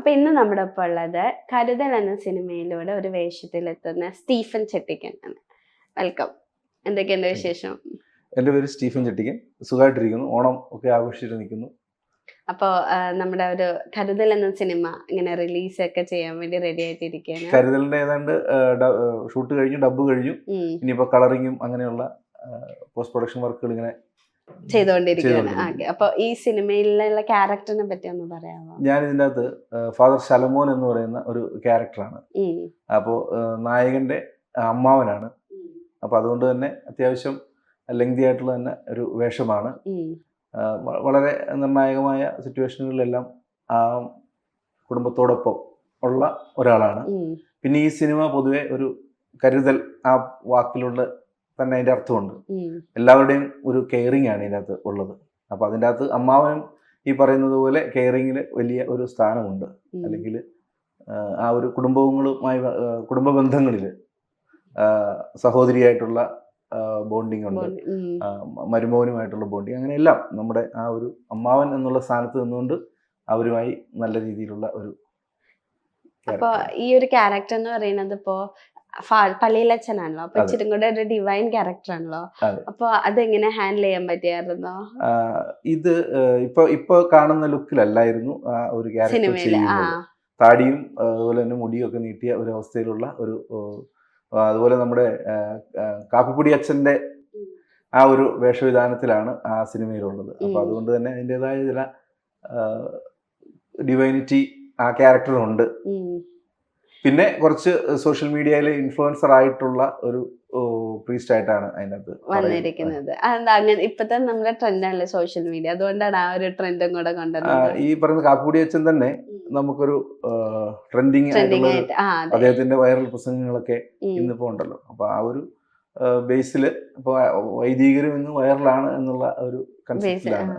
അപ്പൊ ഇന്ന് നമ്മുടെ ഒപ്പം ഉള്ളത് കരുതൽ എന്ന സിനിമയിലൂടെ ഒരു വേഷത്തിലെത്തുന്ന സ്റ്റീഫൻ ചെട്ടിക്കനാണ്. വെൽക്കം. എന്തൊക്കെയുണ്ട് വിശേഷം? എൻ്റെ പേര് സ്റ്റീഫൻ ചെട്ടിക്കൻ. സുഖമായിട്ടിരിക്കുന്നു. ഓണം ഒക്കെ ആഘോഷിച്ചിട്ട് നിൽക്കുന്നു. അപ്പോ നമ്മുടെ ഒരു കരുതൽ എന്ന സിനിമ ഇങ്ങനെ റിലീസ് ഒക്കെ ചെയ്യാൻ വേണ്ടി റെഡി ആയിട്ടിരിക്കുകയാണ്. കരുതലിന്റെ ഏതാണ്ട് ഷൂട്ട് കഴിഞ്ഞു, ഡബ് കഴിഞ്ഞു. ഇനിയിപ്പോ കളറിങ്ങും അങ്ങനെയുള്ള പോസ്റ്റ് പ്രൊഡക്ഷൻ വർക്കുകൾ ഇങ്ങനെ ചെയ്തുകൊണ്ടിരിക്കുകയാണ്. അപ്പൊ ഈ സിനിമയിലുള്ള ക്യാരക്ടറിനെ പറ്റി ഒന്ന് പറയാമോ? ഞാൻ ഇതിൻ്റെ അകത്ത് ഫാദർ ശലമോൻ എന്ന് പറയുന്ന ഒരു ക്യാരക്ടറാണ്. അപ്പോൾ നായകന്റെ അമ്മാവനാണ്. അപ്പൊ അതുകൊണ്ട് തന്നെ അത്യാവശ്യം ലെങ്തി ആയിട്ടുള്ള തന്നെ ഒരു വേഷമാണ്. വളരെ നിർണായകമായ സിറ്റുവേഷനുകളിലെല്ലാം ആ കുടുംബത്തോടൊപ്പം ഉള്ള ഒരാളാണ്. പിന്നെ ഈ സിനിമ പൊതുവെ ഒരു കരുതൽ ആ വാക്കിലുള്ള തന്നെ അതിൻ്റെ അർത്ഥമുണ്ട്. എല്ലാവരുടെയും ഒരു കെയറിങ് ആണ് ഇതിനകത്ത് ഉള്ളത്. അപ്പോൾ അതിൻ്റെ അകത്ത് അമ്മാവനും ഈ പറയുന്നത് പോലെ കെയറിങ്ങിൽ വലിയ ഒരു സ്ഥാനമുണ്ട്. അല്ലെങ്കിൽ ആ ഒരു കുടുംബ ബന്ധങ്ങളിൽ സഹോദരിയായിട്ടുള്ള ബോണ്ടിങ് ഉണ്ട്, മരുമോനുമായിട്ടുള്ള ബോണ്ടിങ്, അങ്ങനെയെല്ലാം നമ്മുടെ ആ ഒരു അമ്മാവൻ എന്നുള്ള സ്ഥാനത്ത് നിന്നുകൊണ്ട് അവരുമായി നല്ല രീതിയിലുള്ള ഒരു. അപ്പൊ ഈ ഒരു ക്യാരക്ടർ എന്ന് പറയുന്നത് ഇപ്പോ പള്ളിയിലച്ഛനാണല്ലോ, അപ്പൊ ഇച്ചിരി കൂടെ ഒരു ഡിവൈൻ ക്യാരക്ടർ ആണല്ലോ. അപ്പൊ അതെങ്ങനെ ഹാൻഡിൽ ചെയ്യാൻ പറ്റിയായിരുന്നോ? ഇത് ഇപ്പൊ കാണുന്ന ലുക്കിലല്ലായിരുന്നു ആ ഒരു ക്യാരക്ടർ ചെയ്യുന്നത്. താടിയും അതുപോലെ തന്നെ മുടിയും ഒക്കെ നീട്ടിയ ഒരു അവസ്ഥയിലുള്ള ഒരു, അതുപോലെ നമ്മുടെ കാപ്പിപ്പൊടി അച്ഛൻ്റെ ആ ഒരു വേഷവിധാനത്തിലാണ് ആ സിനിമയിലുള്ളത്. അപ്പൊ അതുകൊണ്ട് തന്നെ അതിൻ്റെതായ ചില ഡിവൈനിറ്റി ആ ക്യാരക്ടറുണ്ട്. പിന്നെ കുറച്ച് സോഷ്യൽ മീഡിയയിൽ ഇൻഫ്ലുവൻസർ ആയിട്ടുള്ള ഒരു പ്രീസ്റ്റ് ആയിട്ടാണ് അതിനകത്ത് വന്നിരിക്കുന്നത്. ഇപ്പത്തെ നമ്മുടെ ട്രെൻഡാണല്ലോ സോഷ്യൽ മീഡിയ, അതുകൊണ്ടാണ് ആ ഒരു ട്രെൻഡും കൂടെ കൊണ്ടുവന്നത്. ഈ പറയുന്ന കാപ്പിപ്പൊടി അച്ഛൻ തന്നെ നമുക്കൊരു ട്രെൻഡിങ് അദ്ദേഹത്തിന്റെ വൈറൽ പ്രസംഗങ്ങളൊക്കെ ഇന്നിപ്പോ ഉണ്ടല്ലോ. അപ്പൊ ആ ഒരു ബേസിൽ ഇപ്പൊ വൈദികരും ഇന്ന് വൈറലാണ് എന്നുള്ള ഒരു കൺസെപ്റ്റിലാണ്.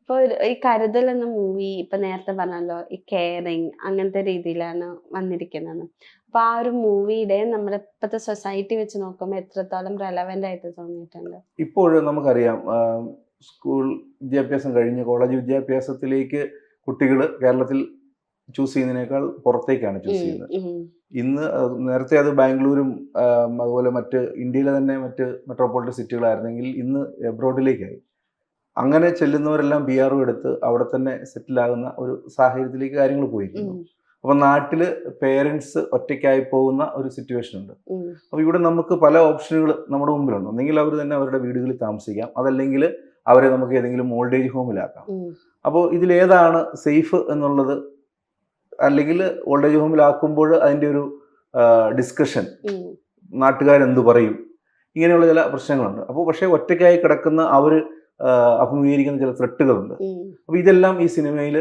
അപ്പോൾ ഈ കരുതൽ എന്ന മൂവി ഇപ്പൊ നേരത്തെ പറഞ്ഞല്ലോ, ഈ കെയറിങ് അങ്ങനത്തെ രീതിയിലാണ് വന്നിരിക്കുന്നത്. അപ്പൊ ആ ഒരു മൂവിയുടെ നമ്മുടെ ഇപ്പോഴത്തെ സൊസൈറ്റി വെച്ച് നോക്കുമ്പോൾ എത്രത്തോളം റെലവെന്റ് ആയിട്ട് തോന്നിയിട്ടുണ്ട്? ഇപ്പോഴും നമുക്കറിയാം, സ്കൂൾ വിദ്യാഭ്യാസം കഴിഞ്ഞ് കോളേജ് വിദ്യാഭ്യാസത്തിലേക്ക് കുട്ടികൾ കേരളത്തിൽ ചൂസ് ചെയ്യുന്നതിനേക്കാൾ പുറത്തേക്കാണ് ചൂസ് ചെയ്യുന്നത്. ഇന്ന് നേരത്തെ അത് ബാംഗ്ലൂരും അതുപോലെ മറ്റ് ഇന്ത്യയിലെ തന്നെ മറ്റ് മെട്രോപൊളിറ്റൻ സിറ്റികളായിരുന്നെങ്കിൽ ഇന്ന് എബ്രോഡിലേക്കായി. അങ്ങനെ ചെല്ലുന്നവരെല്ലാം PR എടുത്ത് അവിടെ തന്നെ സെറ്റിലാകുന്ന ഒരു സാഹചര്യത്തിലേക്ക് കാര്യങ്ങൾ പോയിരിക്കുന്നു. അപ്പൊ നാട്ടില് പേരൻസ് ഒറ്റയ്ക്കായി പോകുന്ന ഒരു സിറ്റുവേഷൻ ഉണ്ട്. അപ്പൊ ഇവിടെ നമുക്ക് പല ഓപ്ഷനുകൾ നമ്മുടെ മുമ്പിലുണ്ട്. ഒന്നെങ്കിൽ അവർ തന്നെ അവരുടെ വീടുകളിൽ താമസിക്കാം, അതല്ലെങ്കിൽ അവരെ നമുക്ക് ഏതെങ്കിലും ഓൾഡ് ഏജ് ഹോമിലാക്കാം. അപ്പോൾ ഇതിലേതാണ് സേഫ് എന്നുള്ളത്, അല്ലെങ്കിൽ ഓൾഡ് ഏജ് ഹോമിലാക്കുമ്പോൾ അതിൻ്റെ ഒരു ഡിസ്കഷൻ, നാട്ടുകാരെന്ത് പറയും, ഇങ്ങനെയുള്ള ചില പ്രശ്നങ്ങളുണ്ട്. അപ്പോൾ പക്ഷേ ഒറ്റയ്ക്കായി കിടക്കുന്ന അവർ അഭിമുഖീകരിക്കുന്ന ചില ത്രെട്ടുകളുണ്ട്. അപ്പോൾ ഇതെല്ലാം ഈ സിനിമയിൽ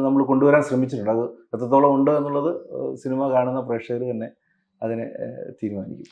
നമ്മൾ കൊണ്ടുവരാൻ ശ്രമിച്ചിട്ടുണ്ട്. അത് എത്രത്തോളം ഉണ്ട് എന്നുള്ളത് സിനിമ കാണുന്ന പ്രേക്ഷകർ തന്നെ അതിനെ തീരുമാനിക്കും.